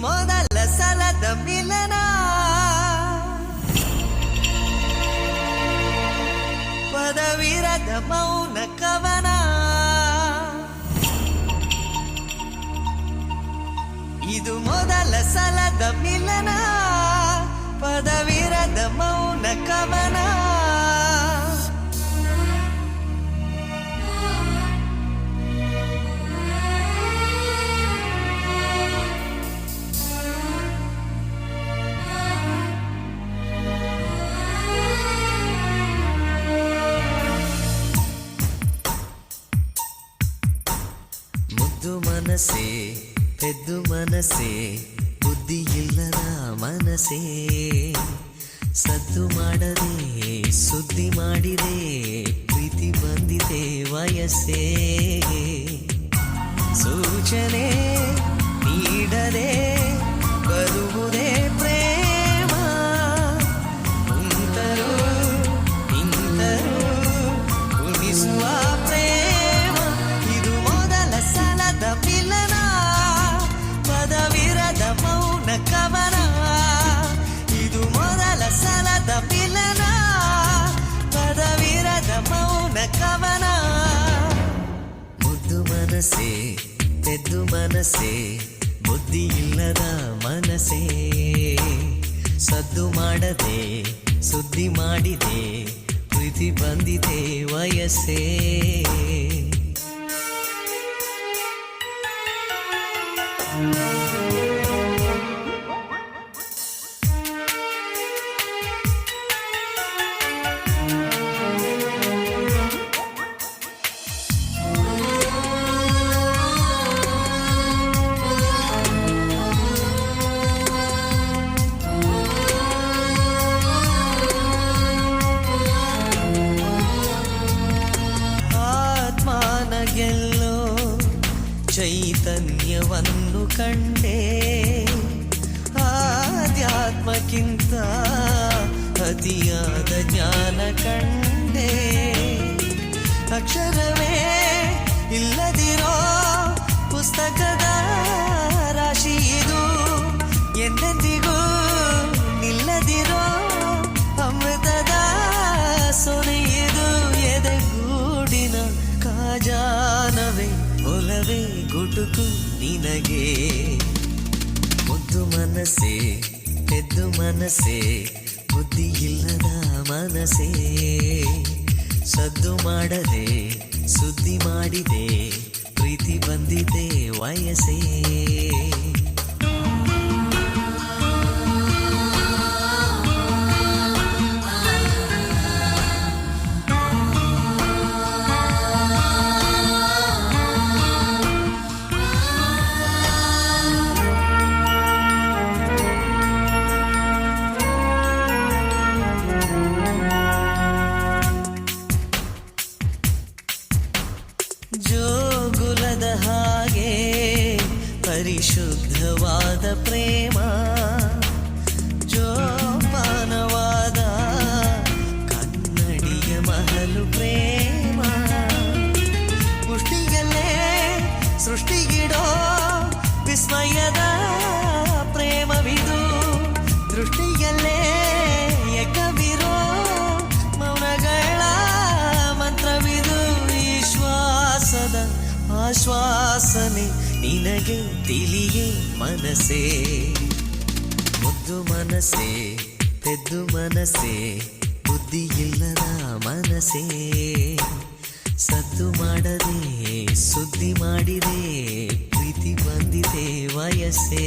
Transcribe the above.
ಮೊದಲ ಸಲದ ಮಿಲನ, ಪದವಿರದ ಮೌನ ಕವನ. ಇದು ಮೊದಲ ಸಲದ ಮಿಲನ, ಪದವಿರದ ಮೌನ ಕವನ. ಮುದ್ದು ಮನಸ್ಸೇ ಪೆದ್ದು ಮನಸ್ಸೇ, ಬುದ್ಧಿ ಇಲ್ಲದ ಮನಸ್ಸೇ, ಸದ್ದು ಮಾಡದೆ ಸುದ್ದಿ ಮಾಡಿದೆ, ಪ್ರೀತಿ ಬಂದಿದೆ ವಯಸ್ಸೇ. ಸೂಚನೆ ನೀಡದೆ ಬರುವುದೇ ಪ್ರೇಮ, ನಿಂತರೂ ನಿಂತರೂ ಉಳಿಸುವ ಪ್ರೇಮ. ಇದು ಮೊದಲ ಸಲದ ಮಿಲನ, ಪದವಿರದ ಮೌನ ಕವನ. ಇದು ಮೊದಲ ಸಲದ ಮಿಲನ, ಪದವಿರದ ಮೌನ ಕವನ. ಮುದ್ದು ಮನಸ್ಸೇ ಪೆದ್ದು ಮನಸ್ಸೇ, ಬುದ್ಧಿ ಇಲ್ಲದ ಮನಸ್ಸೇ, ಸದ್ದು ಮಾಡದೆ ಸುದ್ದಿ ಮಾಡಿದೆ, ಪ್ರೀತಿ ಬಂದಿದೆ ವಯಸ್ಸೇ. ಗೆಲ್ಲೋ ಚೈತನ್ಯವನ್ನು ಕಂಡೆ, ಆಧ್ಯಾತ್ಮಕ್ಕಿಂತ ಅತಿಯಾದ ಜ್ಞಾನ ಕಂಡೆ. ಅಕ್ಷರವೇ ಇಲ್ಲದಿರೋ ಪುಸ್ತಕದ ರಾಶಿ ಇದು, ಎಂದೆಂದಿಗೂ ನಿಲ್ಲದಿರೋ ಅಮೃತದ ಸೊನೆ ಇದು. ಎದೆಗೂಡಿನ ಖಜಾನವೇ ಒಲವೇ ಗುಟುಕು ನಿನಗೆ. ಮುದ್ದು ಮನಸ್ಸೇ ಪೆದ್ದು ಮನಸ್ಸೇ, ಬುದ್ಧಿ ಇಲ್ಲದ ಮನಸ್ಸೇ, ಸದ್ದು ಮಾಡದೆ ಸುದ್ದಿ ಮಾಡಿದೆ, ಪ್ರೀತಿ ಬಂದಿದೆ ವಯಸ್ಸೇ. ಜೋಗುಲದ ಹಾಗೆ ಪರಿಶುದ್ಧವಾದ ಪ್ರೇಮ, ಜೋಪಾನವಾದ ಕನ್ನಡಿಯ ಮಹಲು ಪ್ರೇಮ. ಪುಷ್ಟಿಯಲ್ಲೇ ಸೃಷ್ಟಿಗಿಡೋ ವಿಸ್ಮಯದ ಪ್ರೇಮವಿದು, ದೃಷ್ಟಿಯಲ್ಲೇ ಎಕ್ಕವಿರೋ ಮೌನಗಳ ಮಂತ್ರವಿದು. ವಿಶ್ವಾಸದ ಆಶ್ವಾಸನೆ ನಿನಗೆ ತಿಳಿಯೇ ಮನಸ್ಸೇ. ಮುದ್ದು ಮನಸ್ಸೇ ಪೆದ್ದು ಮನಸ್ಸೇ, ಬುದ್ಧಿ ಇಲ್ಲದ ಮನಸ್ಸೇ, ಸದ್ದು ಮಾಡದೆ ಸುದ್ದಿ ಮಾಡಿದೆ, ಪ್ರೀತಿ ಬಂದಿದೆ ವಯಸ್ಸೇ.